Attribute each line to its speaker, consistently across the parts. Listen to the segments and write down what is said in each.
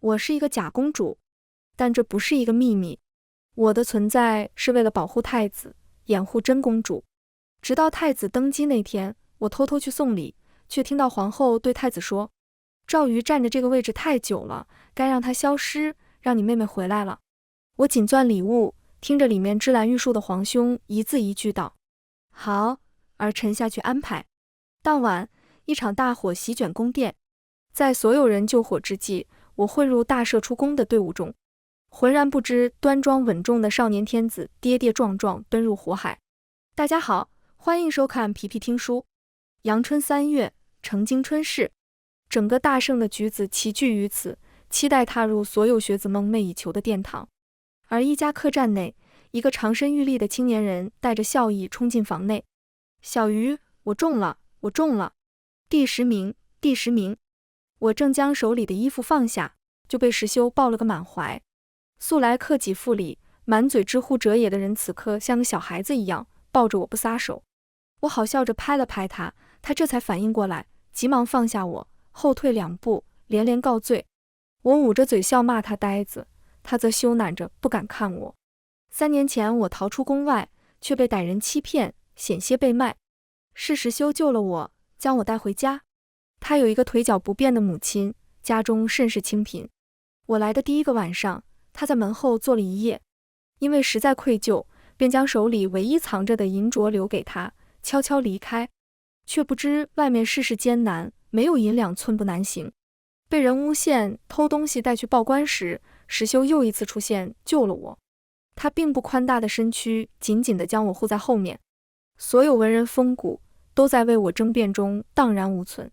Speaker 1: 我是一个假公主，但这不是一个秘密。我的存在是为了保护太子，掩护真公主。直到太子登基那天，我偷偷去送礼，却听到皇后对太子说：赵瑜占着这个位置太久了，该让他消失，让你妹妹回来了。我紧攥礼物，听着里面芝兰玉树的皇兄一字一句道：好，儿臣下去安排。当晚，一场大火席卷宫殿，在所有人救火之际，我混入大赦出宫的队伍中，浑然不知端庄稳重的少年天子跌跌撞撞奔入火海。大家好，欢迎收看皮皮听书。阳春3月，承经春事，整个大圣的举子齐聚于此，期待踏入所有学子梦寐以求的殿堂。而一家客栈内，一个长身玉立的青年人带着笑意冲进房内：小鱼，我中了，我中了，第10名，第10名。我正将手里的衣服放下，就被石修抱了个满怀。素来克己复礼，满嘴知乎者也的人，此刻像个小孩子一样抱着我不撒手。我好笑着拍了拍他，他这才反应过来，急忙放下我，后退2步，连连告罪。我捂着嘴笑骂他呆子，他则羞赧着不敢看我。3年前我逃出宫外，却被歹人欺骗，险些被卖。是石修救了我，将我带回家。他有一个腿脚不便的母亲，家中甚是清贫。我来的第1个晚上，他在门后坐了1夜，因为实在愧疚，便将手里唯一藏着的银镯留给他，悄悄离开。却不知外面世事艰难，没有银两寸步难行。被人诬陷偷东西带去报官时，石修又一次出现救了我。他并不宽大的身躯紧紧地将我护在后面，所有文人风骨都在为我争辩中荡然无存。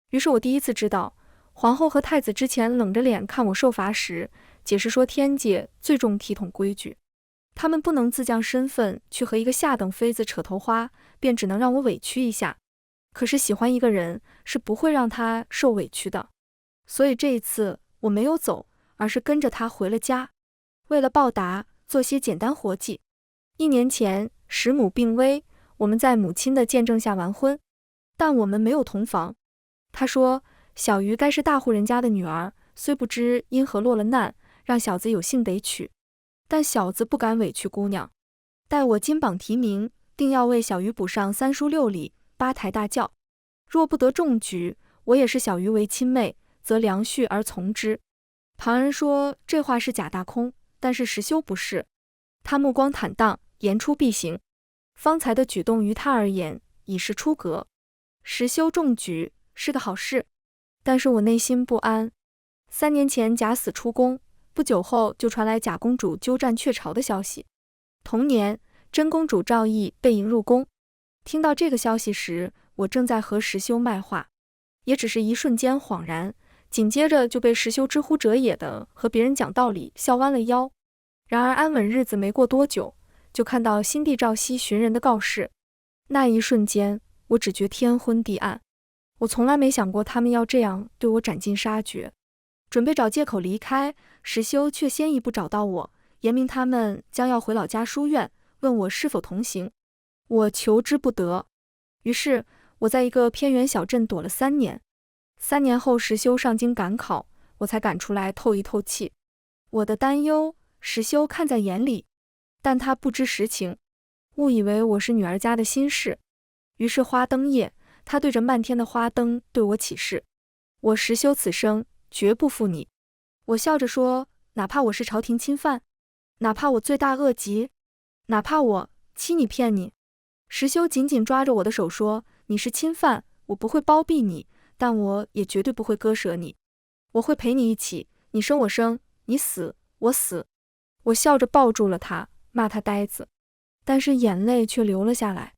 Speaker 1: 于是我第一次知道，皇后和太子之前冷着脸看我受罚时，解释说天界最重体统规矩，他们不能自降身份去和一个下等妃子扯头花，便只能让我委屈一下。可是喜欢一个人是不会让他受委屈的，所以这一次我没有走，而是跟着他回了家，为了报答，做些简单活计。1年前，石母病危，我们在母亲的见证下完婚，但我们没有同房。他说，小鱼该是大户人家的女儿，虽不知因何落了难，让小子有幸得娶，但小子不敢委屈姑娘。待我金榜题名，定要为小鱼补上3书6礼8抬大轿。若不得中举，我也视小鱼为亲妹，则良婿而从之。旁人说这话是假大空，但是石修不是，他目光坦荡，言出必行。方才的举动于他而言已是出格。石修中举是个好事，但是我内心不安。3年前假死出宫，不久后就传来假公主鸠占鹊巢的消息。同年，真公主赵羿被迎入宫。听到这个消息时，我正在和石修卖话，也只是一瞬间恍然，紧接着就被石修知乎者也的和别人讲道理笑弯了腰。然而安稳日子没过多久，就看到新帝赵熙寻人的告示。那一瞬间，我只觉天昏地暗。我从来没想过他们要这样对我斩尽杀绝。准备找借口离开，石修却先一步找到我，言明他们将要回老家书院，问我是否同行。我求之不得。于是我在一个偏远小镇躲了3年。3年后石修上京赶考，我才赶出来透一透气。我的担忧，石修看在眼里，但他不知实情，误以为我是女儿家的心事。于是花灯夜，他对着漫天的花灯对我起誓：我石修此生绝不负你。我笑着说，哪怕我是朝廷钦犯，哪怕我罪大恶极，哪怕我欺你骗你。石修紧紧抓着我的手说，你是钦犯，我不会包庇你，但我也绝对不会割舍你。我会陪你一起，你生我生，你死我死。我笑着抱住了他，骂他呆子，但是眼泪却流了下来。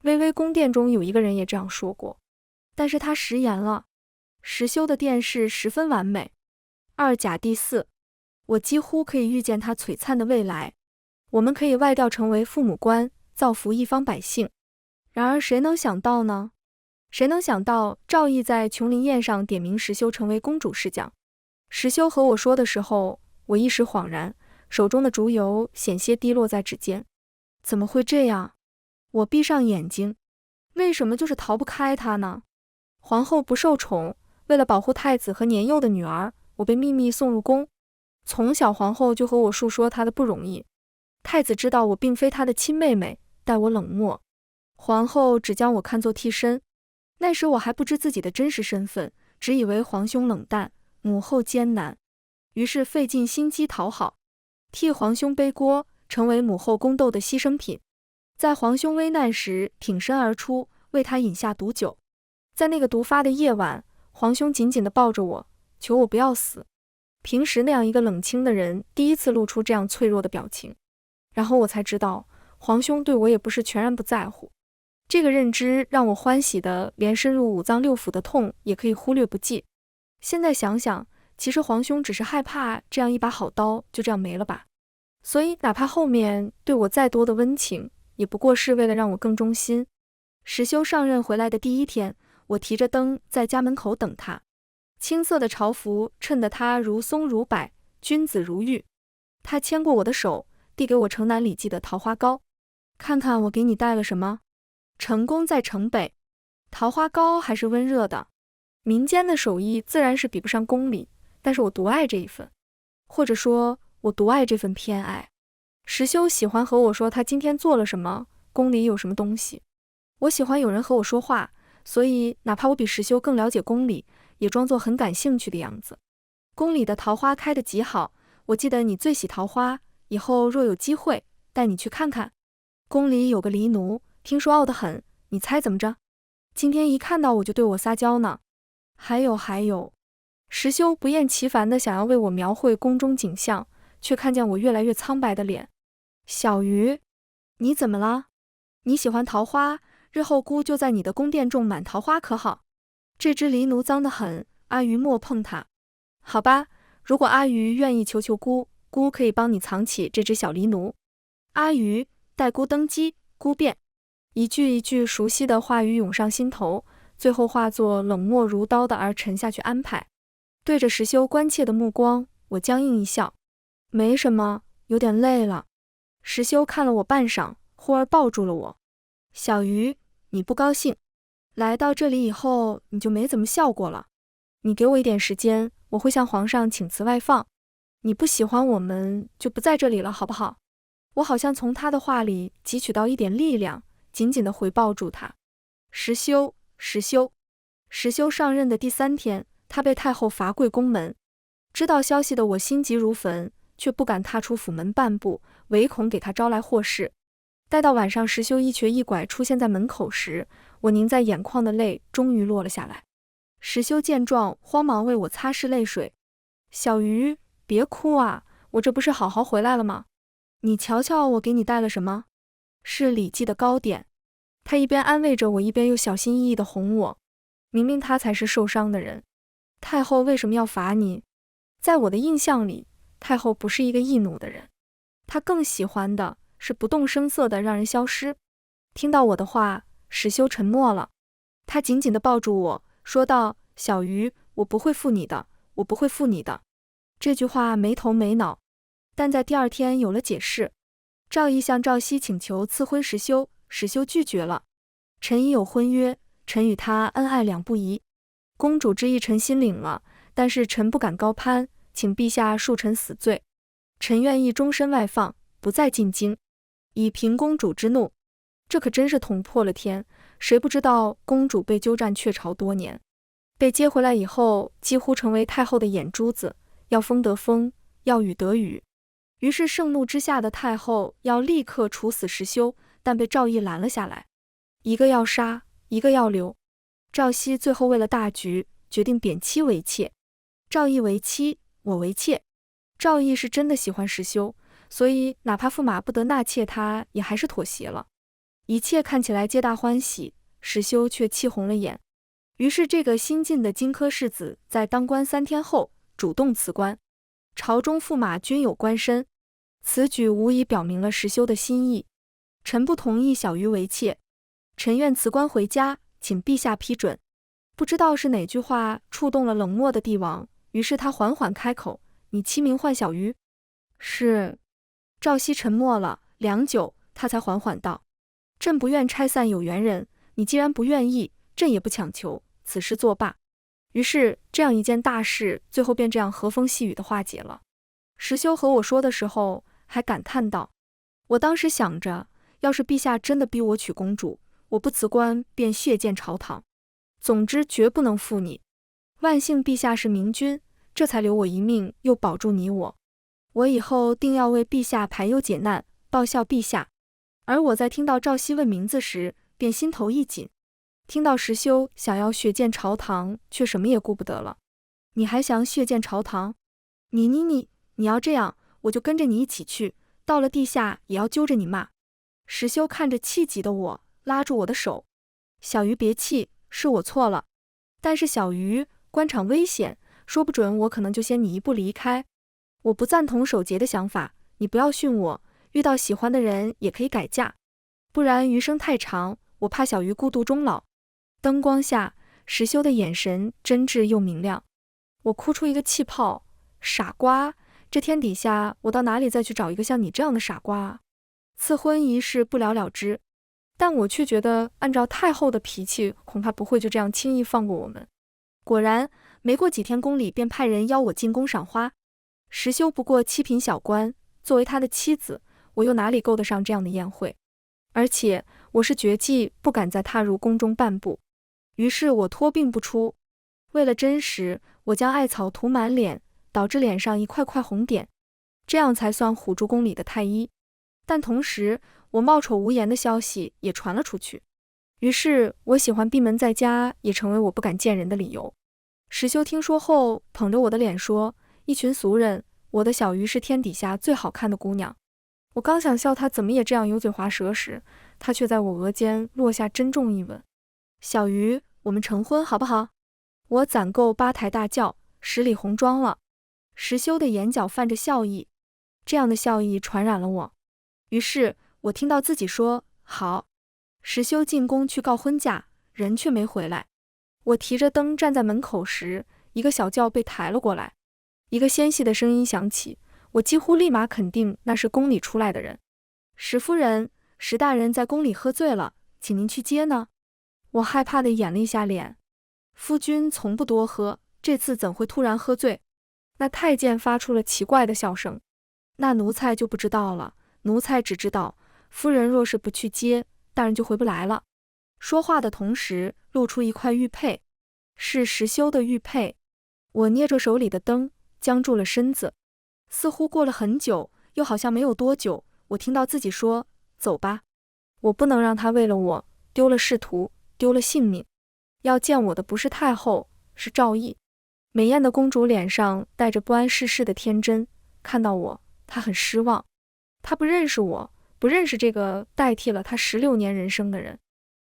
Speaker 1: 微微宫殿中有一个人也这样说过，但是他食言了。石修的殿试十分完美，2甲第4，我几乎可以预见他璀璨的未来。我们可以外调成为父母官，造福一方百姓。然而谁能想到呢？谁能想到赵羿在琼林宴上点名石修成为公主侍讲。石修和我说的时候，我一时恍然，手中的烛油险些滴落在指尖。怎么会这样？我闭上眼睛，为什么就是逃不开他呢？皇后不受宠，为了保护太子和年幼的女儿，我被秘密送入宫。从小皇后就和我述说她的不容易。太子知道我并非她的亲妹妹，待我冷漠。皇后只将我看作替身。那时我还不知自己的真实身份，只以为皇兄冷淡，母后艰难，于是费尽心机讨好，替皇兄背锅，成为母后宫斗的牺牲品。在皇兄危难时挺身而出，为他饮下毒酒。在那个毒发的夜晚，皇兄紧紧地抱着我，求我不要死。平时那样一个冷清的人，第一次露出这样脆弱的表情。然后我才知道，皇兄对我也不是全然不在乎。这个认知让我欢喜的，连深入五脏六腑的痛也可以忽略不计。现在想想，其实皇兄只是害怕这样一把好刀就这样没了吧。所以哪怕后面对我再多的温情，也不过是为了让我更忠心。石修上任回来的第一天，我提着灯在家门口等他。青色的朝服衬得他如松如柏，君子如玉。他牵过我的手，递给我城南里寄的桃花糕。看看我给你带了什么。城宫在城北，桃花糕还是温热的。民间的手艺自然是比不上宫里，但是我独爱这一份，或者说我独爱这份偏爱。石修喜欢和我说他今天做了什么，宫里有什么东西。我喜欢有人和我说话，所以哪怕我比石修更了解宫里，也装作很感兴趣的样子。宫里的桃花开得极好，我记得你最喜桃花，以后若有机会带你去看看。宫里有个狸奴，听说傲得很，你猜怎么着？今天一看到我就对我撒娇呢。还有，石修不厌其烦地想要为我描绘宫中景象，却看见我越来越苍白的脸。小鱼，你怎么了？你喜欢桃花，日后姑就在你的宫殿种满桃花可好？这只狸奴脏得很，阿鱼莫碰它。好吧，如果阿鱼愿意求求姑，姑可以帮你藏起这只小狸奴。阿鱼，待姑登基，姑便。一句一句熟悉的话语涌上心头，最后化作冷漠如刀的而沉下去安排。对着石修关切的目光，我僵硬一笑，没什么，有点累了。石修看了我半晌，忽而抱住了我。小鱼，你不高兴？来到这里以后，你就没怎么笑过了。你给我一点时间，我会向皇上请辞外放。你不喜欢我们，就不在这里了，好不好？我好像从他的话里汲取到一点力量，紧紧地回抱住他。石修上任的第3天，他被太后罚跪宫门。知道消息的我心急如焚，却不敢踏出府门半步，唯恐给他招来祸事。待到晚上，石修一瘸一拐出现在门口时，我凝在眼眶的泪终于落了下来。石修见状，慌忙为我擦拭泪水。小鱼，别哭啊，我这不是好好回来了吗？你瞧瞧我给你带了什么，是李记的糕点。他一边安慰着我，一边又小心翼翼地哄我。明明他才是受伤的人，太后为什么要罚你？在我的印象里，太后不是一个易怒的人，她更喜欢的是不动声色地让人消失。听到我的话，石修沉默了，他紧紧地抱住我，说道：小鱼，我不会负你的，我不会负你的。这句话没头没脑，但在第2天有了解释。赵毅向赵熙请求赐婚石修，石修拒绝了。臣已有婚约，臣与他恩爱两不疑。公主之意臣心领了，但是臣不敢高攀，请陛下恕臣死罪。臣愿意终身外放，不再进京，以平公主之怒。这可真是捅破了天，谁不知道公主被鸠占鹊巢多年，被接回来以后几乎成为太后的眼珠子，要风得风，要雨得雨。于是盛怒之下的太后要立刻处死石修，但被赵毅拦了下来，一个要杀，一个要留。赵熙最后为了大局，决定贬妻为妾。赵毅为妻，我为妾。赵毅是真的喜欢石修，所以哪怕驸马不得纳妾，他也还是妥协了。一切看起来皆大欢喜，石修却气红了眼。于是这个新晋的荆轲世子在当官3天后主动辞官，朝中驸马均有官绅。此举无疑表明了石修的心意。臣不同意小鱼为妾，臣愿辞官回家，请陛下批准。不知道是哪句话触动了冷漠的帝王，于是他缓缓开口：你妻名唤小鱼？是。赵熙沉默了良久，他才缓缓道：朕不愿拆散有缘人，你既然不愿意，朕也不强求，此事作罢。于是这样一件大事最后便这样和风细雨的化解了。石修和我说的时候还感叹道，我当时想着，要是陛下真的逼我娶公主，我不辞官便血溅朝堂，总之绝不能负你。万幸陛下是明君，这才留我一命，又保住你我。我以后定要为陛下排忧解难，报效陛下。而我在听到赵熙问名字时，便心头一紧。听到石修想要血溅朝堂，却什么也顾不得了。你还想血溅朝堂？你要这样，我就跟着你一起去，到了地下也要揪着你骂。石修看着气急的我，拉住我的手，小鱼别气，是我错了。但是小鱼，官场危险，说不准我可能就先你一步离开。我不赞同守节的想法，你不要训我，遇到喜欢的人也可以改嫁，不然余生太长，我怕小鱼孤独终老。灯光下，石修的眼神真挚又明亮。我哭出一个气泡，傻瓜，这天底下我到哪里再去找一个像你这样的傻瓜啊？赐婚仪式不了了之，但我却觉得按照太后的脾气，恐怕不会就这样轻易放过我们。果然，没过几天，宫里便派人邀我进宫赏花。石修不过七品小官，作为他的妻子，我又哪里够得上这样的宴会？而且我是绝技不敢再踏入宫中半步，于是我托病不出。为了真实，我将艾草涂满脸，导致脸上一块块红点，这样才算唬住宫里的太医。但同时，我貌丑无颜的消息也传了出去，于是我喜欢闭门在家也成为我不敢见人的理由。石修听说后，捧着我的脸说，一群俗人，我的小鱼是天底下最好看的姑娘。我刚想笑他怎么也这样油嘴滑舌时，他却在我额间落下珍重一吻。小鱼，我们成婚好不好？我攒够八抬大轿，十里红妆了。石修的眼角泛着笑意，这样的笑意传染了我。于是我听到自己说好。石修进宫去告婚假，人却没回来。我提着灯站在门口时，一个小轿被抬了过来，一个纤细的声音响起，我几乎立马肯定那是宫里出来的人。石夫人，石大人在宫里喝醉了，请您去接呢。我害怕地掩了一下脸。夫君从不多喝，这次怎会突然喝醉？那太监发出了奇怪的笑声。那奴才就不知道了，奴才只知道，夫人若是不去接，大人就回不来了。说话的同时，露出一块玉佩，是石修的玉佩。我捏着手里的灯，僵住了身子。似乎过了很久，又好像没有多久，我听到自己说，走吧。我不能让他为了我丢了仕途，丢了性命。要见我的不是太后，是赵毅。美艳的公主脸上带着不谙世事的天真，看到我，她很失望。她不认识我，不认识这个代替了她16年人生的人。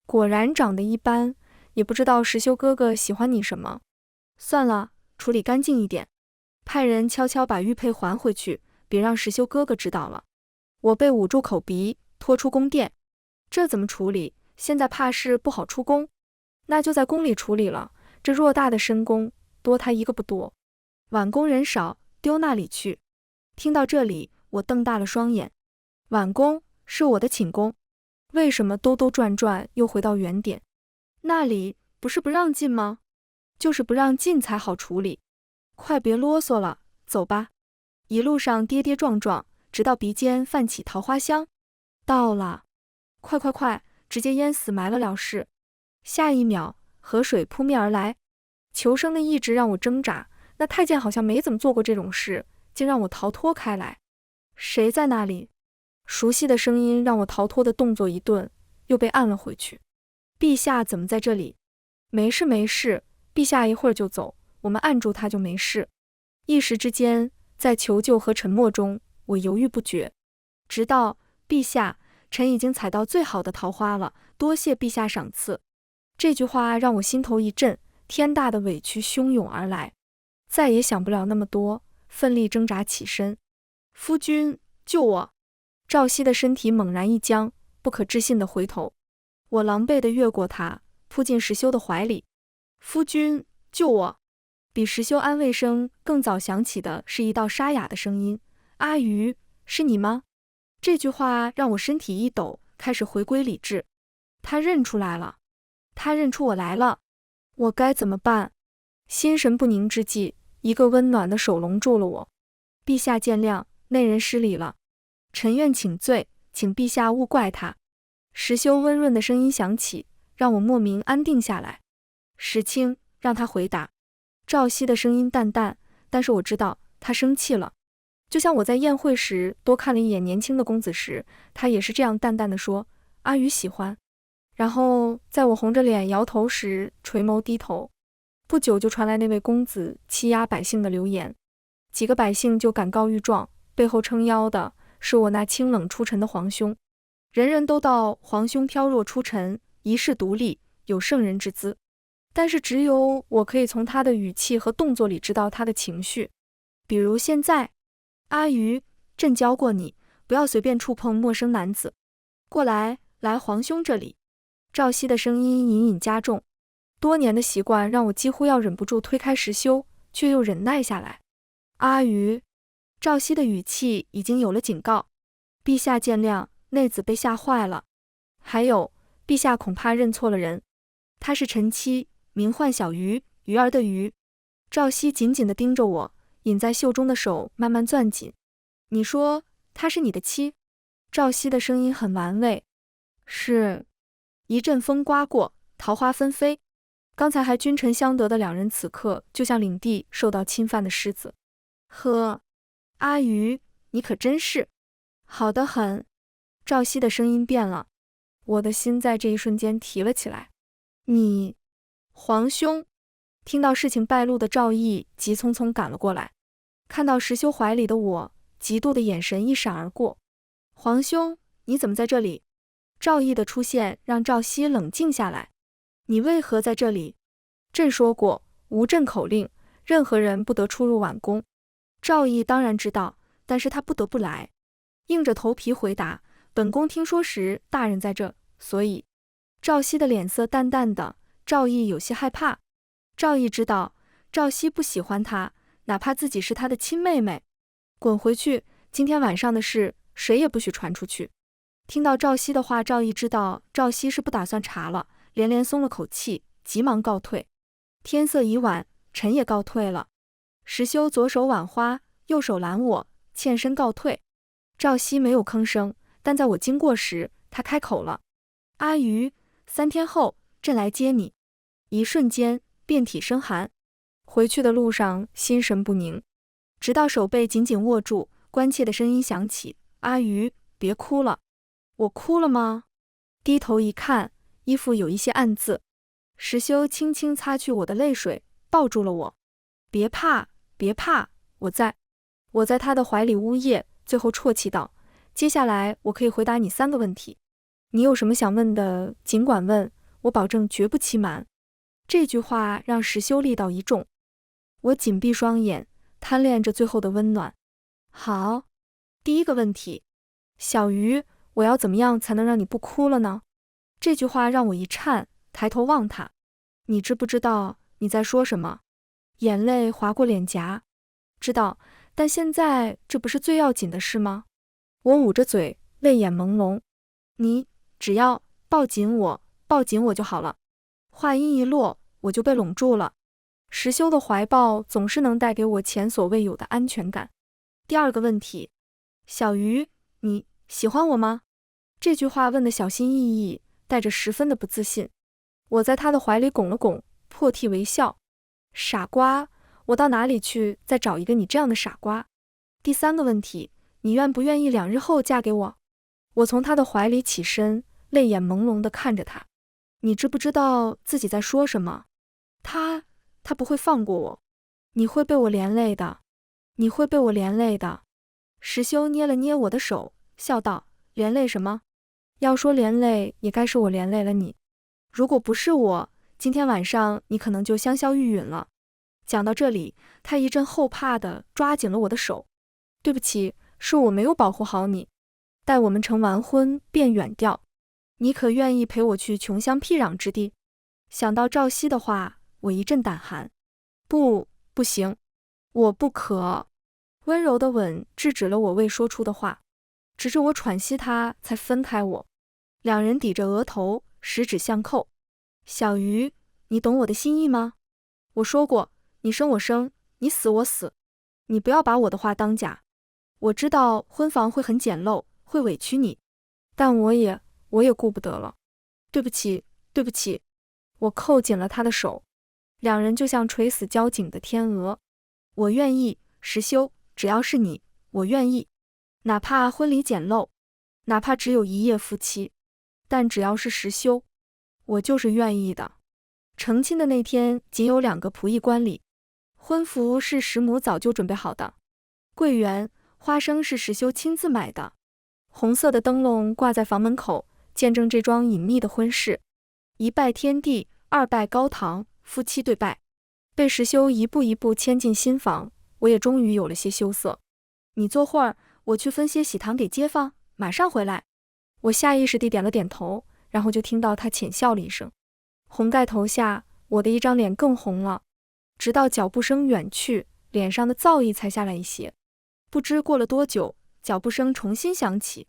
Speaker 1: 果然长得一般，也不知道石修哥哥喜欢你什么。算了，处理干净一点，派人悄悄把玉佩还回去，别让石修哥哥知道了。我被捂住口鼻，拖出宫殿。这怎么处理？现在怕是不好出宫，那就在宫里处理了。这偌大的深宫，多他一个不多。晚宫人少，丢那里去？听到这里，我瞪大了双眼。晚宫是我的寝宫，为什么兜兜转转又回到原点？那里不是不让进吗？就是不让进才好处理。快别啰嗦了，走吧。一路上跌跌撞撞，直到鼻尖泛起桃花香。到了，快，直接淹死埋了了事。下一秒，河水扑面而来，求生的意志让我挣扎。那太监好像没怎么做过这种事，竟让我逃脱开来。谁在那里？熟悉的声音让我逃脱的动作一顿，又被按了回去。陛下怎么在这里？没事，陛下一会儿就走，我们按住他就没事。一时之间，在求救和沉默中，我犹豫不决，直到陛下，臣已经采到最好的桃花了，多谢陛下赏赐。这句话让我心头一震，天大的委屈汹涌而来，再也想不了那么多，奋力挣扎起身。夫君，救我！赵熙的身体猛然一僵，不可置信地回头。我狼狈地越过他，扑进石修的怀里。夫君，救我！比石修安慰声更早响起的是一道沙哑的声音：阿鱼，是你吗？这句话让我身体一抖，开始回归理智。他认出来了，他认出我来了，我该怎么办？心神不宁之际，一个温暖的手笼住了我。陛下见谅，内人失礼了。臣愿请罪，请陛下勿怪他。石修温润的声音响起，让我莫名安定下来。石青，让他回答。赵熙的声音淡淡，但是我知道他生气了。就像我在宴会时多看了一眼年轻的公子时，他也是这样淡淡的说，阿谀喜欢。然后在我红着脸摇头时，垂眸低头。不久就传来那位公子欺压百姓的流言，几个百姓就敢告御状，背后撑腰的是我那清冷出尘的皇兄。人人都道皇兄飘若出尘，一世独立，有圣人之姿，但是只有我可以从他的语气和动作里知道他的情绪。比如现在，阿谀，朕教过你，不要随便触碰陌生男子。过来，来皇兄这里。赵熙的声音隐隐加重，多年的习惯让我几乎要忍不住推开石修，却又忍耐下来。阿谀，赵熙的语气已经有了警告。陛下见谅，内子被吓坏了。还有，陛下恐怕认错了人，她是臣妻，名唤小鱼，鱼儿的鱼。赵熙紧紧地盯着我，隐在袖中的手慢慢攥紧。你说她是你的妻？赵熙的声音很玩味。是。一阵风刮过，桃花纷飞。刚才还君臣相得的两人，此刻就像领地受到侵犯的狮子。呵，阿谀，你可真是好得很。赵熙的声音变了，我的心在这一瞬间提了起来。你，皇兄！听到事情败露的赵毅急匆匆赶了过来，看到石修怀里的我，嫉妒的眼神一闪而过。皇兄，你怎么在这里？赵毅的出现让赵熙冷静下来。你为何在这里？朕说过，无朕口令，任何人不得出入晚宫。赵毅当然知道，但是他不得不来。硬着头皮回答，本宫听说时大人在这，所以。赵熙的脸色淡淡的，赵毅有些害怕。赵毅知道，赵熙不喜欢他，哪怕自己是他的亲妹妹。滚回去，今天晚上的事，谁也不许传出去。听到赵熙的话，赵毅知道赵熙是不打算查了，连连松了口气，急忙告退。天色已晚，臣也告退了。石修左手挽花，右手拦我，欠身告退。赵熙没有吭声，但在我经过时，他开口了：阿谀，3天后，朕来接你。一瞬间，遍体生寒。回去的路上，心神不宁，直到手被紧紧握住，关切的声音响起：阿谀，别哭了。我哭了吗？低头一看，衣服有一些暗渍。石修轻轻擦去我的泪水，抱住了我。别怕，别怕，我在。我在他的怀里呜咽，最后啜泣道：接下来我可以回答你3个问题，你有什么想问的，尽管问，我保证绝不欺瞒。这句话让石修力道一重。我紧闭双眼，贪恋着最后的温暖。好，第1个问题，小鱼，我要怎么样才能让你不哭了呢？这句话让我一颤，抬头望他。你知不知道你在说什么？眼泪划过脸颊。知道，但现在这不是最要紧的事吗？我捂着嘴，泪眼朦胧。你只要抱紧我，抱紧我就好了。话音一落，我就被拢住了。石修的怀抱总是能带给我前所未有的安全感。第2个问题，小鱼，你喜欢我吗？这句话问得小心翼翼，带着十分的不自信。我在他的怀里拱了拱，破涕为笑。傻瓜，我到哪里去再找一个你这样的傻瓜？第3个问题，你愿不愿意2日后嫁给我？我从他的怀里起身，泪眼朦胧地看着他。你知不知道自己在说什么？他不会放过我。你会被我连累的，你会被我连累的。石修捏了捏我的手，笑道：连累什么？要说连累，也该是我连累了你。如果不是我，今天晚上你可能就香消玉殒了。讲到这里，他一阵后怕地抓紧了我的手。对不起，是我没有保护好你。待我们成完婚便远调。你可愿意陪我去穷乡僻壤之地？想到赵熙的话，我一阵胆寒。不行，我不可。温柔的吻制止了我未说出的话，直至我喘息他才分开我。2人抵着额头，十指相扣。小鱼，你懂我的心意吗？我说过，你生我生，你死我死，你不要把我的话当假。我知道婚房会很简陋，会委屈你，但我也顾不得了。对不起，对不起。我扣紧了他的手，两人就像垂死交颈的天鹅。我愿意，石修，只要是你，我愿意。哪怕婚礼简陋，哪怕只有一夜夫妻，但只要是石修，我就是愿意的。成亲的那天，仅有2个仆役观礼，婚服是石母早就准备好的，桂圆、花生是石修亲自买的，红色的灯笼挂在房门口，见证这桩隐秘的婚事。一拜天地，二拜高堂，夫妻对拜。被石修一步一步牵进新房，我也终于有了些羞涩。你坐会儿，我去分些喜糖给街坊，马上回来。我下意识地点了点头，然后就听到他浅笑了一声。红盖头下，我的一张脸更红了，直到脚步声远去，脸上的燥意才下来一些。不知过了多久，脚步声重新响起，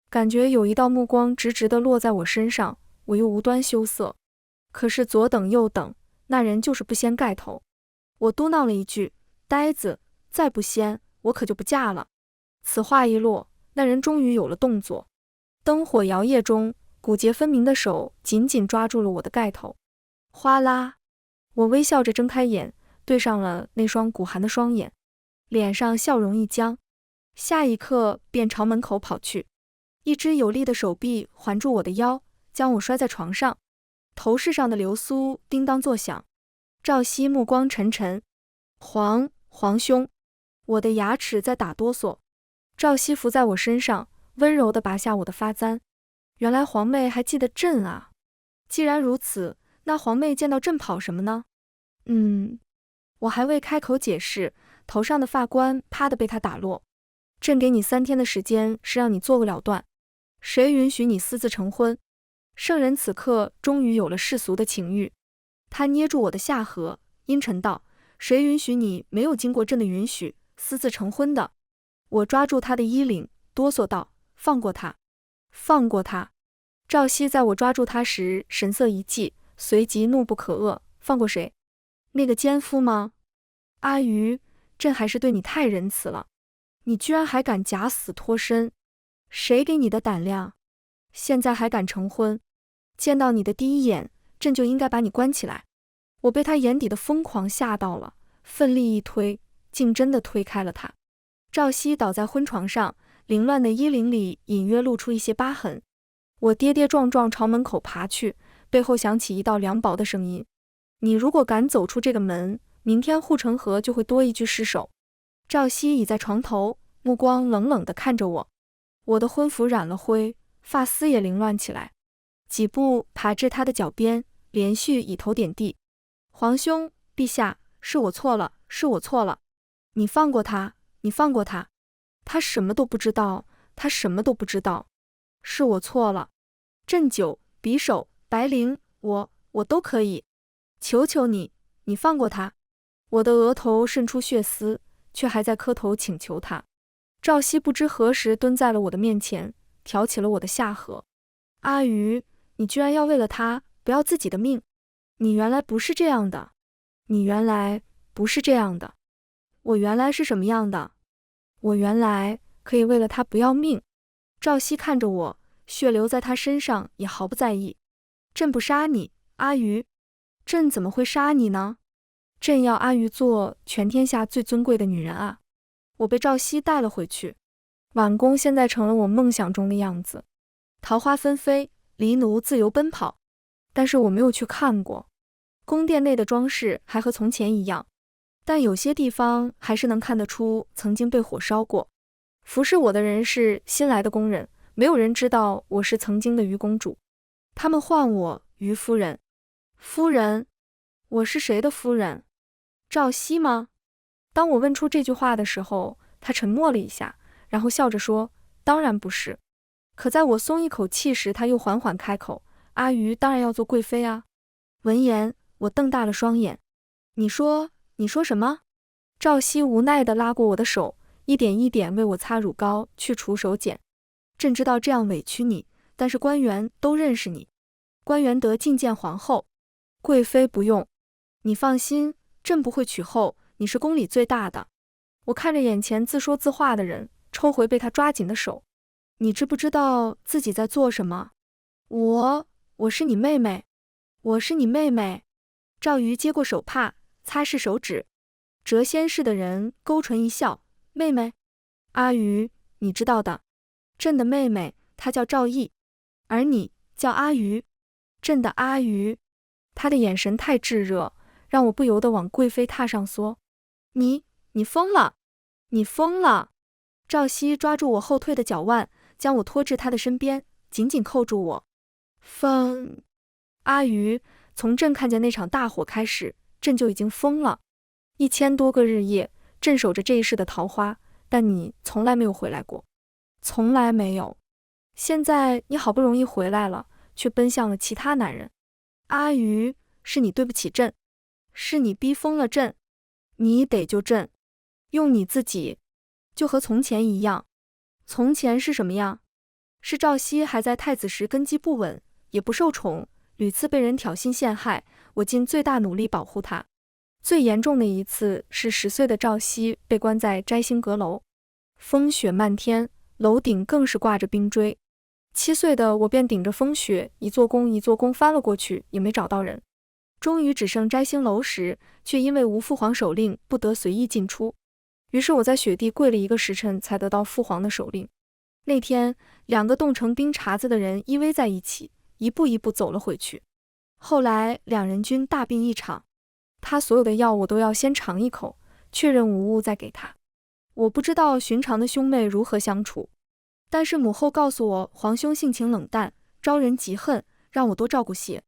Speaker 1: 感觉有一道目光直直地落在我身上，我又无端羞涩。可是左等右等，那人就是不掀盖头。我嘟囔了一句：呆子，再不掀，我可就不嫁了。此话一落，那人终于有了动作。灯火摇曳中，骨节分明的手紧紧抓住了我的盖头。哗啦，我微笑着睁开眼，对上了那双骨寒的双眼，脸上笑容一僵，下一刻便朝门口跑去。一只有力的手臂环住我的腰，将我摔在床上，头饰上的流苏叮当作响。赵熙目光沉沉，皇兄，我的牙齿在打哆嗦。赵熙伏在我身上，温柔地拔下我的发簪。原来皇妹还记得朕啊！既然如此，那皇妹见到朕跑什么呢？我还未开口解释，头上的发冠啪地被他打落。朕给你3天的时间，是让你做个了断。谁允许你私自成婚？圣人此刻终于有了世俗的情欲。他捏住我的下颌，阴沉道：谁允许你没有经过朕的允许，私自成婚的？我抓住他的衣领，哆嗦道：放过他，放过他。赵熙在我抓住他时神色一悸，随即怒不可遏：放过谁？那个奸夫吗？阿鱼，朕还是对你太仁慈了，你居然还敢假死脱身，谁给你的胆量？现在还敢成婚？见到你的第一眼，朕就应该把你关起来。我被他眼底的疯狂吓到了，奋力一推，竟真的推开了他。赵熙倒在婚床上，凌乱的衣领里隐约露出一些疤痕。我跌跌撞撞朝门口爬去，背后响起一道凉薄的声音：你如果敢走出这个门，明天护城河就会多一具尸首。赵熙倚在床头，目光冷冷地看着我。我的婚服染了灰，发丝也凌乱起来，几步爬至他的脚边，连续以头点地：皇兄，陛下，是我错了，是我错了，你放过他，你放过他，他什么都不知道，他什么都不知道，是我错了。鸩酒、匕首、白绫，我都可以，求求你，你放过他。我的额头渗出血丝，却还在磕头请求他。赵熙不知何时蹲在了我的面前，挑起了我的下颌：阿鱼，你居然要为了他不要自己的命？你原来不是这样的，你原来不是这样的。我原来是什么样的？我原来可以为了他不要命。赵熙看着我，血流在他身上也毫不在意。朕不杀你，阿鱼。朕怎么会杀你呢？朕要阿鱼做全天下最尊贵的女人啊！我被赵熙带了回去。婉宫现在成了我梦想中的样子，桃花纷飞，狸奴自由奔跑。但是我没有去看过。宫殿内的装饰还和从前一样，但有些地方还是能看得出曾经被火烧过。服侍我的人是新来的工人，没有人知道我是曾经的于公主。他们唤我于夫人。夫人？我是谁的夫人？赵熙吗？当我问出这句话的时候，他沉默了一下，然后笑着说：当然不是。可在我松一口气时，他又缓缓开口：阿鱼当然要做贵妃啊。闻言，我瞪大了双眼。你说什么？赵熙无奈地拉过我的手，一点一点为我擦乳膏，去除手茧。朕知道这样委屈你，但是官员都认识你，官员得觐见皇后，贵妃不用。你放心，朕不会娶后，你是宫里最大的。我看着眼前自说自话的人，抽回被他抓紧的手。你知不知道自己在做什么？我是你妹妹，我是你妹妹。赵瑜接过手帕，擦拭手指。谪仙氏的人勾唇一笑，妹妹，阿瑜，你知道的，朕的妹妹，她叫赵毅，而你叫阿瑜，朕的阿瑜。他的眼神太炙热，让我不由得往贵妃榻上缩。你疯了，你疯了！赵熙抓住我后退的脚腕，将我拖至他的身边，紧紧扣住我。疯！阿瑜，从朕看见那场大火开始，朕就已经疯了。1000多个日夜，镇守着这一世的桃花，但你从来没有回来过，从来没有。现在你好不容易回来了，却奔向了其他男人。阿瑜，是你对不起朕，是你逼疯了朕，你得救朕，用你自己，就和从前一样。从前是什么样？是赵熙还在太子时根基不稳，也不受宠，屡次被人挑衅陷害，我尽最大努力保护他。最严重的一次是10岁的赵熙被关在摘星阁楼，风雪漫天，楼顶更是挂着冰锥。7岁的我便顶着风雪一座宫翻了过去，也没找到人。终于只剩摘星楼时，却因为无父皇手令，不得随意进出。于是我在雪地跪了1个时辰，才得到父皇的手令。那天2个冻成冰碴子的人依偎在一起，一步一步走了回去。后来2人均大病一场，他所有的药我都要先尝一口，确认无误再给他。我不知道寻常的兄妹如何相处，但是母后告诉我皇兄性情冷淡，招人嫉恨，让我多照顾些。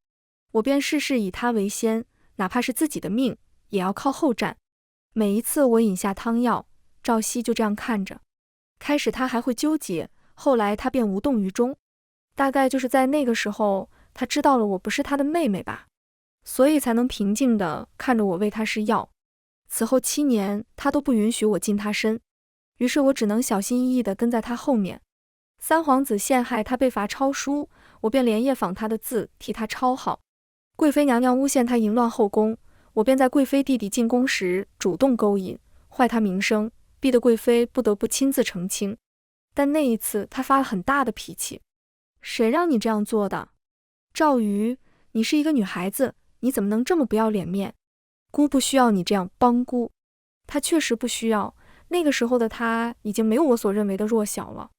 Speaker 1: 我便事事以他为先，哪怕是自己的命，也要靠后站。每一次我饮下汤药，赵熙就这样看着。开始他还会纠结，后来他便无动于衷。大概就是在那个时候，他知道了我不是他的妹妹吧，所以才能平静地看着我喂他试药。此后7年，他都不允许我近他身，于是我只能小心翼翼地跟在他后面。三皇子陷害他被罚抄书，我便连夜仿他的字替他抄好。贵妃娘娘诬陷他淫乱后宫，我便在贵妃弟弟进宫时主动勾引，坏他名声，逼得贵妃不得不亲自澄清。但那一次他发了很大的脾气，谁让你这样做的？赵瑜，你是一个女孩子，你怎么能这么不要脸面？姑不需要你这样帮姑。他确实不需要，那个时候的他已经没有我所认为的弱小了，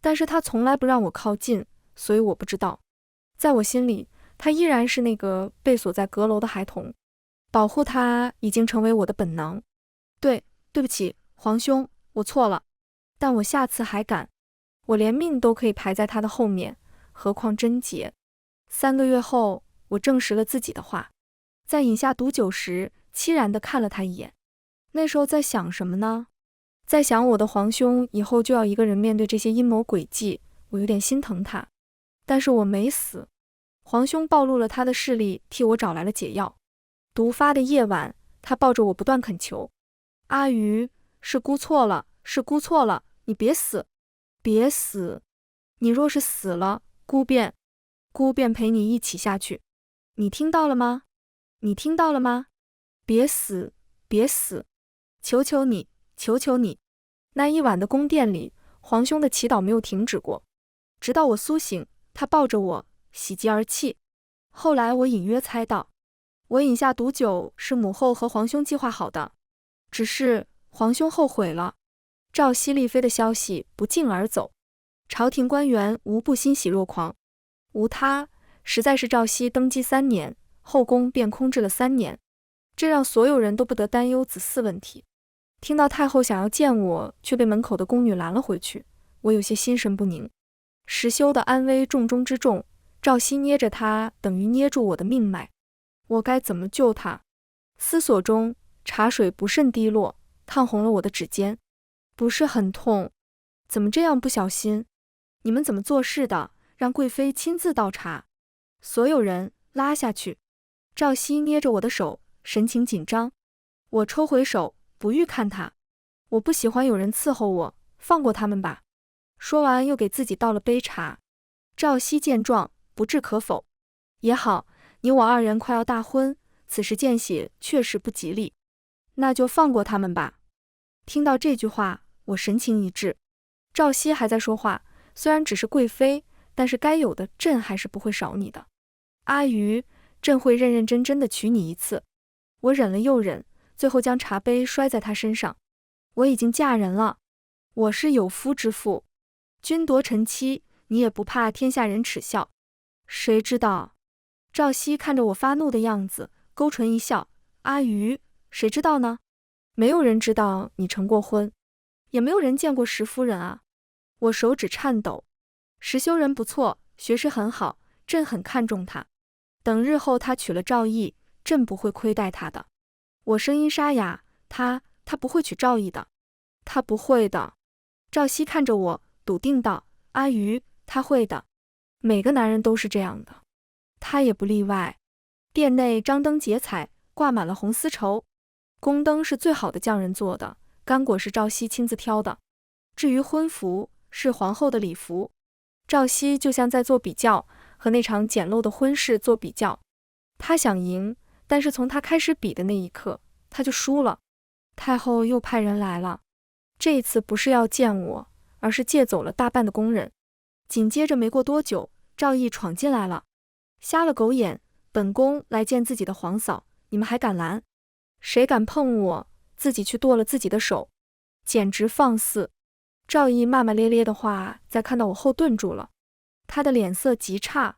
Speaker 1: 但是他从来不让我靠近，所以我不知道。在我心里，他依然是那个被锁在阁楼的孩童，保护他已经成为我的本能。对不起，皇兄，我错了，但我下次还敢。我连命都可以排在他的后面，何况贞洁。3个月后，我证实了自己的话。在饮下毒酒时，凄然地看了他一眼。那时候在想什么呢？在想我的皇兄以后就要一个人面对这些阴谋诡计，我有点心疼他。但是我没死。皇兄暴露了他的势力，替我找来了解药。毒发的夜晚，他抱着我不断恳求：阿瑜，是姑错了，是姑错了，你别死，别死。你若是死了，姑便陪你一起下去。你听到了吗？你听到了吗？别死，别死，求求你，求求你。那一晚的宫殿里，皇兄的祈祷没有停止过，直到我苏醒，他抱着我喜极而泣。后来我隐约猜到，我饮下毒酒是母后和皇兄计划好的，只是皇兄后悔了。赵熙丽妃的消息不胫而走，朝廷官员无不欣喜若狂。无他，实在是赵熙登基3年，后宫便空置了3年，这让所有人都不得担忧子嗣问题。听到太后想要见我，却被门口的宫女拦了回去，我有些心神不宁。石修的安危重中之重，赵熙捏着他等于捏住我的命脉，我该怎么救他？思索中，茶水不慎滴落，烫红了我的指尖，不是很痛。怎么这样不小心？你们怎么做事的？让贵妃亲自倒茶。所有人拉下去。赵熙捏着我的手，神情紧张。我抽回手，不欲看他。我不喜欢有人伺候我，放过他们吧。说完又给自己倒了杯茶。赵熙见状，不置可否。也好，你我2人快要大婚，此时见血确实不吉利。那就放过他们吧。听到这句话，我神情一滞。赵熙还在说话，虽然只是贵妃，但是该有的朕还是不会少你的。阿谀，朕会认认真真的娶你一次。我忍了又忍，最后将茶杯摔在他身上。我已经嫁人了，我是有夫之妇，君夺臣妻，你也不怕天下人耻笑？谁知道？赵熙看着我发怒的样子，勾唇一笑。阿谀，谁知道呢？没有人知道你成过婚，也没有人见过石夫人啊。我手指颤抖。石修人不错，学识很好，朕很看重他。等日后他娶了赵毅，朕不会亏待他的。我声音沙哑，他不会娶赵毅的。他不会的。赵熙看着我，笃定道：阿谀，他会的。每个男人都是这样的，他也不例外。殿内张灯结彩，挂满了红丝绸。宫灯是最好的匠人做的，干果是赵熙亲自挑的。至于婚服，是皇后的礼服。赵熙就像在做比较，和那场简陋的婚事做比较。他想赢，但是从他开始比的那一刻，他就输了。太后又派人来了，这一次不是要见我，而是借走了大半的宫人。紧接着没过多久，赵毅闯进来了。瞎了狗眼，本宫来见自己的皇嫂，你们还敢拦？谁敢碰我，自己去剁了自己的手，简直放肆！赵毅骂骂咧咧的话在看到我后顿住了，他的脸色极差。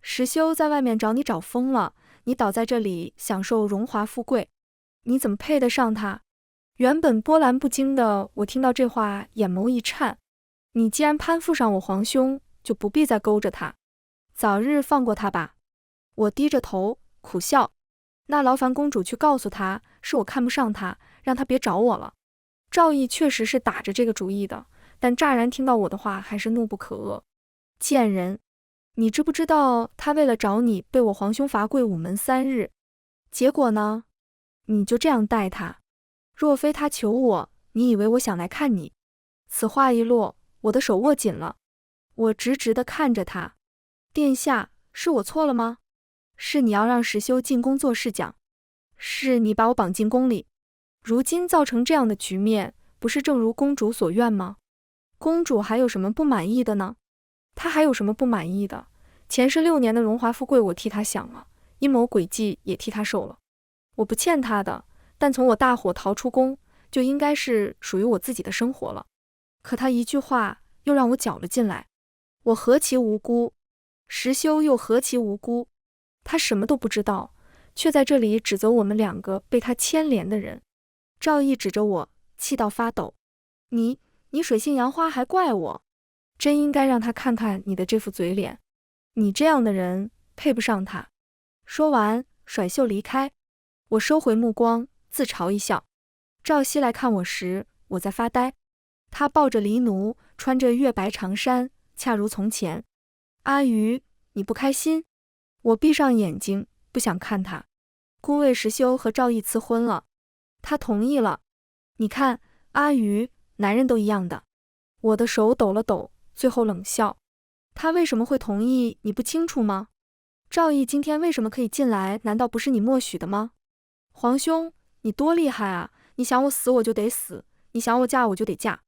Speaker 1: 石修在外面找你找疯了，你倒在这里享受荣华富贵，你怎么配得上他？原本波澜不惊的我听到这话，眼眸一颤。你既然攀附上我皇兄，就不必再勾着他，早日放过他吧。我低着头苦笑，那劳烦公主去告诉他，是我看不上他，让他别找我了。赵毅确实是打着这个主意的，但乍然听到我的话，还是怒不可遏。贱人，你知不知道他为了找你，被我皇兄罚跪午门3日？结果呢？你就这样待他？若非他求我，你以为我想来看你？此话一落，我的手握紧了。我直直地看着他。殿下，是我错了吗？是你要让石修进宫做侍讲，是你把我绑进宫里。如今造成这样的局面，不是正如公主所愿吗？公主还有什么不满意的呢？她还有什么不满意的？前世6年的荣华富贵我替她想了，阴谋诡计也替她受了。我不欠她的，但从我大火逃出宫，就应该是属于我自己的生活了。可她一句话又让我搅了进来。我何其无辜，石修又何其无辜，他什么都不知道，却在这里指责我们2个被他牵连的人。赵毅指着我，气到发抖。你水性杨花还怪我，真应该让他看看你的这副嘴脸。你这样的人配不上他。说完，甩袖离开。我收回目光，自嘲一笑。赵熙来看我时，我在发呆。他抱着黎奴，穿着月白长衫，恰如从前。阿谀，你不开心？我闭上眼睛，不想看他。姑魏石修和赵毅赐婚了，他同意了。你看，阿谀，男人都一样的。我的手抖了抖，最后冷笑。他为什么会同意，你不清楚吗？赵毅今天为什么可以进来，难道不是你默许的吗？皇兄，你多厉害啊！你想我死我就得死，你想我嫁我就得嫁。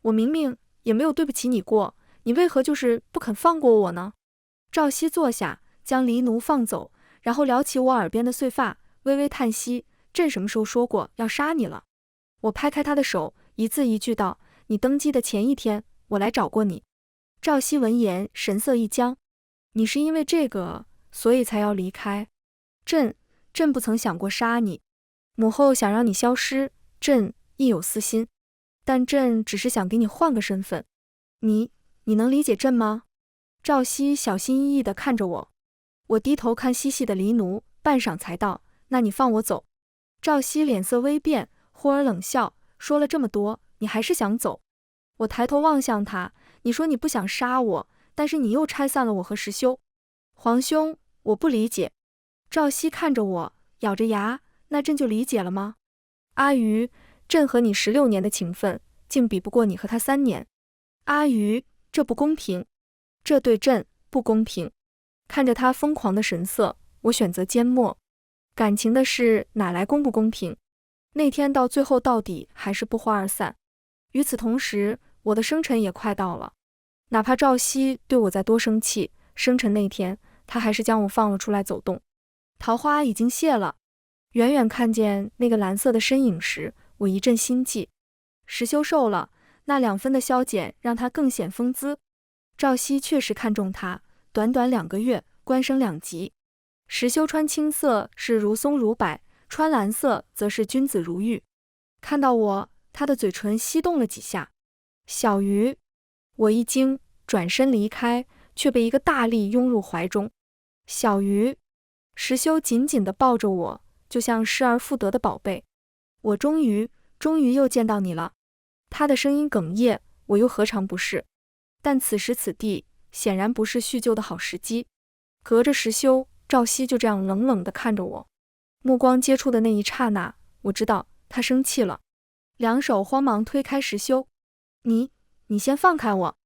Speaker 1: 我明明也没有对不起你过，你为何就是不肯放过我呢？赵熙坐下，将黎奴放走，然后撩起我耳边的碎发，微微叹息。朕什么时候说过要杀你了？我拍开他的手，一字一句道：你登基的前一天，我来找过你。赵熙闻言，神色一僵。你是因为这个，所以才要离开？朕不曾想过杀你。母后想让你消失，朕亦有私心，但朕只是想给你换个身份。你能理解朕吗？赵熙小心翼翼地看着我。我低头看嬉戏的黎奴，半晌才道：那你放我走。赵熙脸色微变，忽而冷笑，说了这么多，你还是想走？我抬头望向他，你说你不想杀我，但是你又拆散了我和石修。皇兄，我不理解。赵熙看着我，咬着牙，那朕就理解了吗？阿谀，朕和你16年的情分，竟比不过你和他3年。阿谀，这不公平，这对朕不公平。看着他疯狂的神色，我选择缄默。感情的事哪来公不公平？那天到最后到底还是不欢而散。与此同时，我的生辰也快到了。哪怕赵熙对我再多生气，生辰那天他还是将我放了出来走动。桃花已经谢了，远远看见那个蓝色的身影时，我一阵心悸。石修瘦了，那2分的消减让他更显风姿。赵熙确实看中他，短短2个月，官升2级。石修穿青色是如松如柏，穿蓝色则是君子如玉。看到我，他的嘴唇翕动了几下。小鱼，我一惊，转身离开，却被一个大力拥入怀中。小鱼，石修紧紧地抱着我，就像失而复得的宝贝。我终于又见到你了。他的声音哽咽，我又何尝不是？但此时此地，显然不是叙旧的好时机。隔着石修，赵熙就这样冷冷地看着我。目光接触的那一刹那，我知道他生气了，两手慌忙推开石修。你先放开我！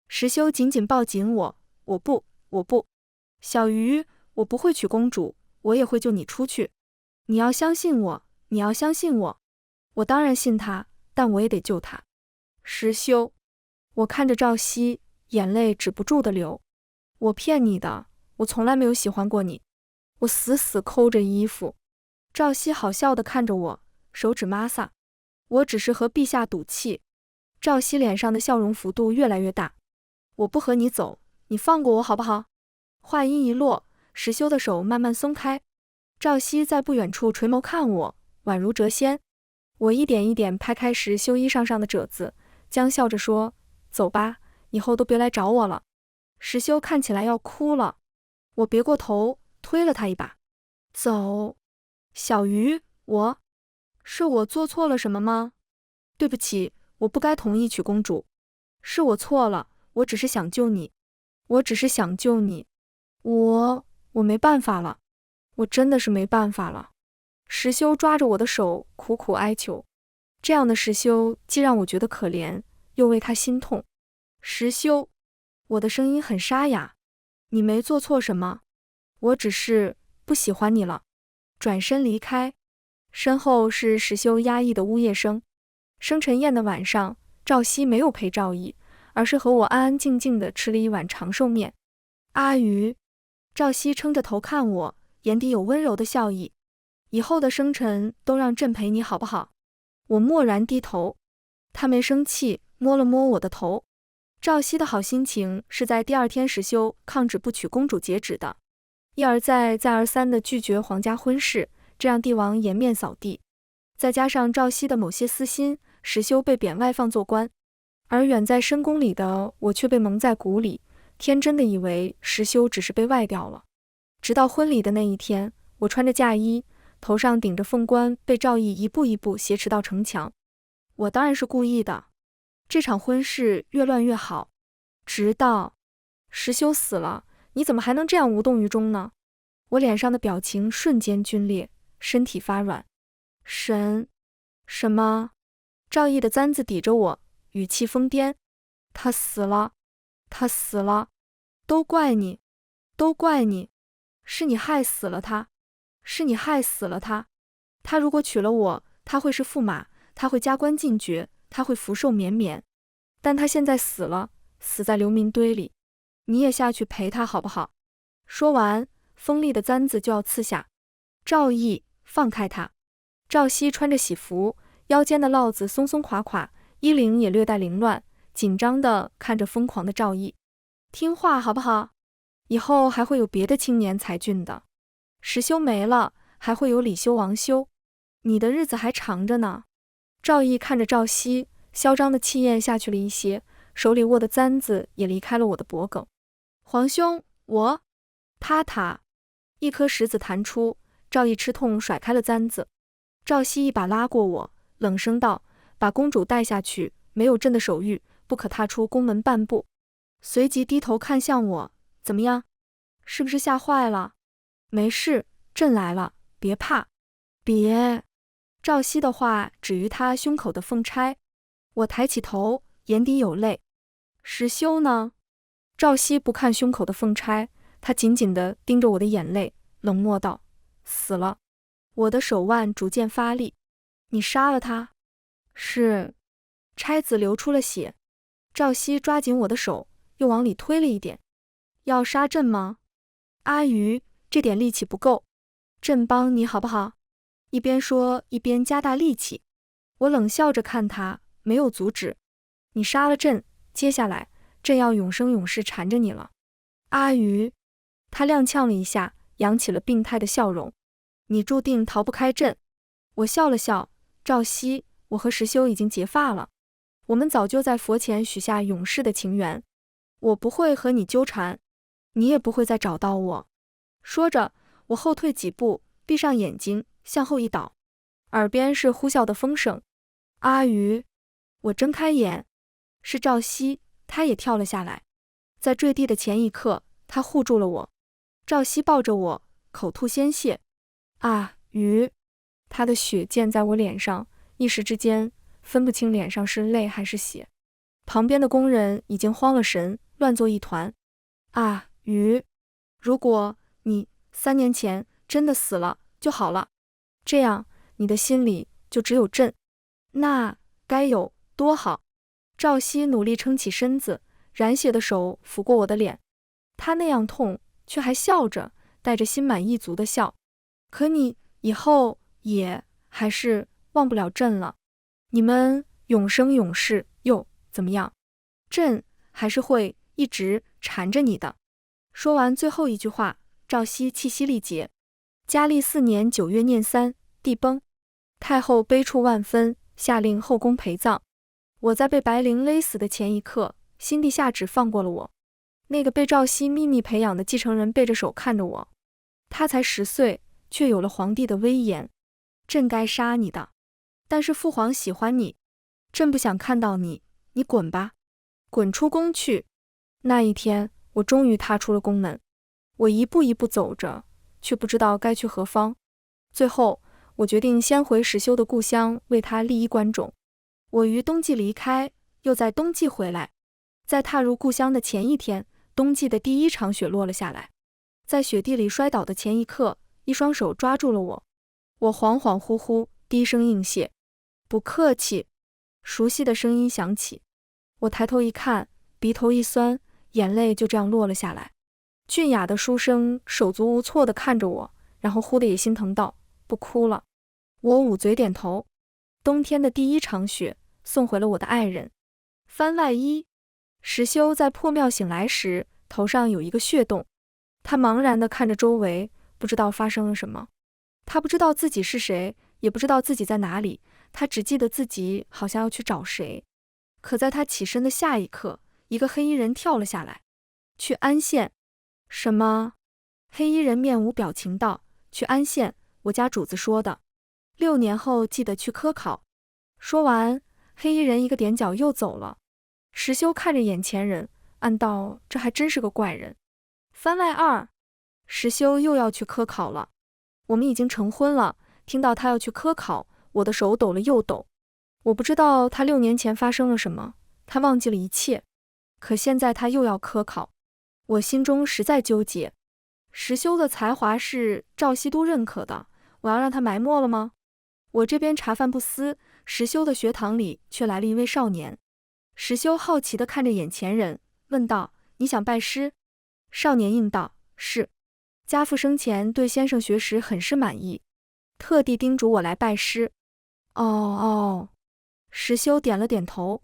Speaker 1: 石修紧紧抱紧我。我不，小鱼，我不会娶公主，我也会救你出去。你要相信我，你要相信我。我当然信他，但我也得救他。石修，我看着赵熙，眼泪止不住的流。我骗你的，我从来没有喜欢过你。我死死抠着衣服。赵熙好笑地看着我，手指抹撒。我只是和陛下赌气。赵熙脸上的笑容幅度越来越大。我不和你走，你放过我好不好？话音一落，石修的手慢慢松开。赵熙在不远处垂眸看我，宛如谪仙。我一点一点拍开石修衣裳上的褶子，僵笑着说：走吧，以后都别来找我了。石修看起来要哭了。我别过头，推了他一把。走。小鱼，是我做错了什么吗？对不起，我不该同意娶公主。是我错了，我只是想救你。我没办法了，我真的是没办法了。石修抓着我的手，苦苦哀求。这样的石修既让我觉得可怜，又为他心痛。石修，我的声音很沙哑。你没做错什么，我只是不喜欢你了。转身离开，身后是石修压抑的呜咽声。生辰宴的晚上，赵熙没有陪赵毅，而是和我安安静静地吃了一碗长寿面。阿鱼，赵熙撑着头看我，眼底有温柔的笑意。以后的生辰都让朕陪你好不好？我默然低头。他没生气，摸了摸我的头。赵熙的好心情是在第2天石修抗旨不娶公主截止的，一而再再而三地拒绝皇家婚事，这让帝王颜面扫地。再加上赵熙的某些私心，石修被贬外放做官，而远在深宫里的我却被蒙在鼓里，天真的以为石修只是被外调了。直到婚礼的那一天，我穿着嫁衣，头上顶着凤冠，被赵毅一步一步挟持到城墙。我当然是故意的。这场婚事越乱越好，直到石修死了，你怎么还能这样无动于衷呢？我脸上的表情瞬间皲裂，身体发软。什么？赵毅的簪子抵着我，语气疯癫。他死了，都怪你，是你害死了他，他如果娶了我，他会是驸马，他会加官进爵，他会福寿绵绵。但他现在死了，死在流民堆里，你也下去陪他好不好？说完，锋利的簪子就要刺下。赵毅，放开他！赵熙穿着喜服，腰间的络子松松垮垮，衣领也略带凌乱，紧张地看着疯狂的赵毅。听话好不好？以后还会有别的青年才俊的。石修没了，还会有李修、王修，你的日子还长着呢。赵毅看着赵熙，嚣张的气焰下去了一些，手里握的簪子也离开了我的脖颈。皇兄，他一颗石子弹出，赵毅吃痛甩开了簪子。赵熙一把拉过我，冷声道：把公主带下去，没有朕的手谕，不可踏出宫门半步。随即低头看向我，怎么样？是不是吓坏了？没事，朕来了，别怕。别。赵熙的话止于他胸口的凤钗。我抬起头，眼底有泪。石修呢？赵熙不看胸口的凤钗，他紧紧地盯着我的眼泪，冷漠道：死了。我的手腕逐渐发力。你杀了他？是。差子流出了血。赵熙抓紧我的手，又往里推了一点。要杀朕吗？阿鱼，这点力气不够，朕帮你好不好？一边说一边加大力气。我冷笑着看他，没有阻止。你杀了朕，接下来朕要永生永世缠着你了。阿鱼，他踉跄了一下，扬起了病态的笑容。你注定逃不开朕。我笑了笑，赵熙，我和石修已经结发了，我们早就在佛前许下永世的情缘，我不会和你纠缠，你也不会再找到我。说着，我后退几步，闭上眼睛，向后一倒，耳边是呼啸的风声。阿鱼，我睁开眼，是赵熙，他也跳了下来，在坠地的前一刻，他护住了我。赵熙抱着我，口吐鲜血。啊，鱼，他的血溅在我脸上，一时之间分不清脸上是泪还是血。旁边的工人已经慌了神，乱作一团。啊，鱼，如果你3年前真的死了就好了，这样你的心里就只有朕，那该有多好。赵熙努力撑起身子，染血的手抚过我的脸，他那样痛却还笑着，带着心满意足的笑。可你以后也还是忘不了朕了，你们永生永世又怎么样？朕还是会一直缠着你的。说完最后一句话，赵熙气息力竭。嘉历4年9月廿3，地崩。太后悲触万分，下令后宫陪葬。我在被白绫勒死的前一刻，心地下旨放过了我。那个被赵熙秘密培养的继承人背着手看着我，他才10岁，却有了皇帝的威严。朕该杀你的，但是父皇喜欢你，朕不想看到你，你滚吧，滚出宫去。那一天，我终于踏出了宫门。我一步一步走着，却不知道该去何方。最后，我决定先回石修的故乡，为他立一棺冢。我于冬季离开，又在冬季回来。在踏入故乡的前一天，冬季的第一场雪落了下来。在雪地里摔倒的前一刻，一双手抓住了我。我恍恍惚惚，低声应谢：“不客气。”熟悉的声音响起。我抬头一看，鼻头一酸，眼泪就这样落了下来。俊雅的书生手足无措地看着我，然后忽地也心疼道：“不哭了。”我捂嘴点头。冬天的第一场雪送回了我的爱人。翻外衣，石修在破庙醒来时，头上有一个血洞。他茫然地看着周围，不知道发生了什么。他不知道自己是谁，也不知道自己在哪里，他只记得自己好像要去找谁。可在他起身的下一刻，一个黑衣人跳了下来。去安县。什么？黑衣人面无表情道：“去安县，我家主子说的。6年后记得去科考。”说完，黑衣人一个踮脚又走了。石修看着眼前人，暗道这还真是个怪人。番外2，石修又要去科考了。我们已经成婚了，听到他要去科考，我的手抖了又抖。我不知道他6年前发生了什么，他忘记了一切，可现在他又要科考，我心中实在纠结。石修的才华是赵熙都认可的，我要让他埋没了吗？我这边茶饭不思，石修的学堂里却来了一位少年。石修好奇地看着眼前人，问道：“你想拜师？”少年应道：“是。家父生前对先生学识很是满意，特地叮嘱我来拜师。”哦。石修点了点头。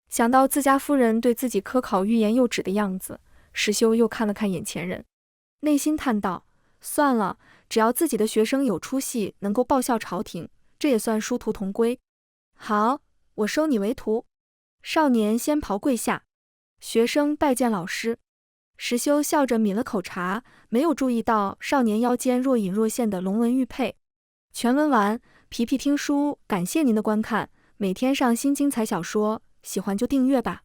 Speaker 1: 想到自家夫人对自己科考欲言又止的样子，石修又看了看眼前人，内心叹道：“算了，只要自己的学生有出息，能够报效朝廷，这也算殊途同归。好，我收你为徒。”少年仙袍跪下，学生拜见老师。石修笑着抿了口茶，没有注意到少年腰间若隐若现的龙纹玉佩。全文完，皮皮听书，感谢您的观看，每天上新精彩小说，喜欢就订阅吧。